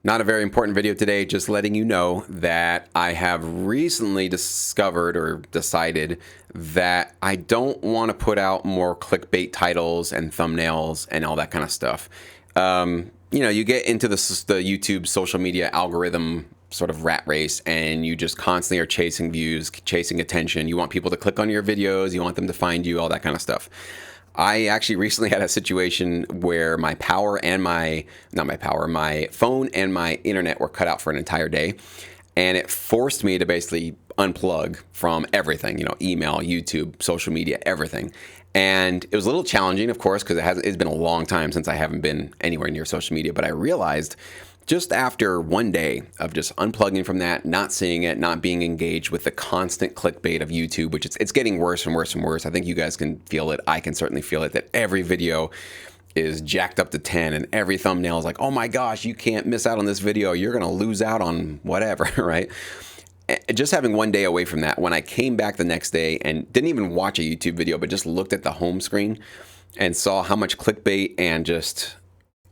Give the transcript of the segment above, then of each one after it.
Not a very important video today, just letting you know that I have recently discovered or decided that I don't want to put out more clickbait titles and thumbnails and all that kind of stuff. You get into the YouTube social media algorithm sort of rat race, and you just constantly are chasing views, chasing attention. You want people to click on your videos, you want them to find you, all that kind of stuff. I actually recently had a situation where my phone and my internet were cut out for an entire day. And it forced me to basically unplug from everything, email, YouTube, social media, everything. And it was a little challenging, of course, because it's been a long time since I haven't been anywhere near social media. But I realized just after one day of just unplugging from that, not seeing it, not being engaged with the constant clickbait of YouTube, which it's getting worse and worse and worse. I think you guys can feel it. I can certainly feel it, that every video is jacked up to 10 and every thumbnail is like, oh my gosh, you can't miss out on this video. You're going to lose out on whatever, right? Just having one day away from that, when I came back the next day and didn't even watch a YouTube video, but just looked at the home screen and saw how much clickbait and just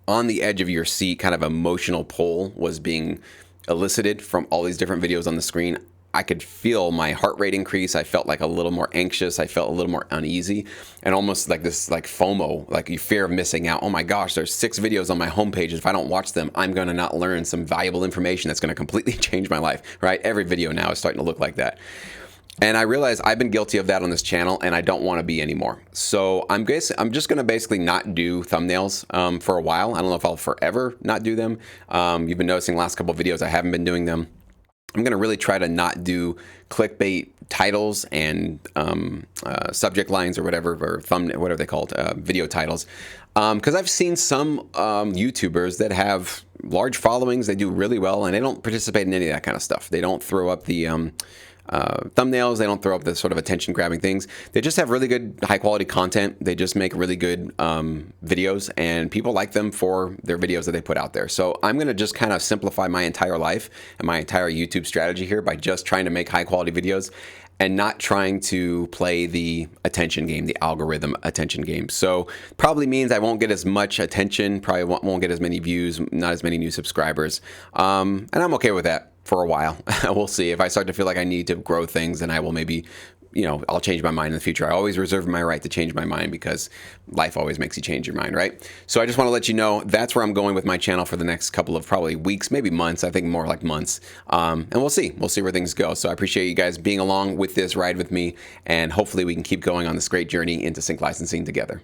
on the edge of your seat kind of emotional pull was being elicited from all these different videos on the screen, I could feel my heart rate increase. I felt like a little more anxious. I felt a little more uneasy and almost like this like FOMO, like you fear of missing out. Oh my gosh, there's 6 videos on my homepage. If I don't watch them, I'm going to not learn some valuable information that's going to completely change my life, right? Every video now is starting to look like that. And I realized I've been guilty of that on this channel, and I don't want to be anymore. So I'm just going to basically not do thumbnails for a while. I don't know if I'll forever not do them. You've been noticing the last couple of videos I haven't been doing them. I'm going to really try to not do clickbait titles and subject lines or whatever, or thumbnail, whatever they call it, video titles. Because I've seen some YouTubers that have large followings, they do really well, and they don't participate in any of that kind of stuff. They don't throw up the thumbnails. They don't throw up the sort of attention grabbing things. They just have really good high quality content. They just make really good videos, and people like them for their videos that they put out there. So I'm going to just kind of simplify my entire life and my entire YouTube strategy here by just trying to make high quality videos and not trying to play the attention game, the algorithm attention game. So probably means I won't get as much attention, probably won't get as many views, not as many new subscribers. And I'm okay with that for a while. We'll see. If I start to feel like I need to grow things, then I will maybe, I'll change my mind in the future. I always reserve my right to change my mind because life always makes you change your mind, right? So I just want to let you know that's where I'm going with my channel for the next couple of probably weeks, maybe months. I think more like months. And we'll see. We'll see where things go. So I appreciate you guys being along with this ride with me, and hopefully we can keep going on this great journey into sync licensing together.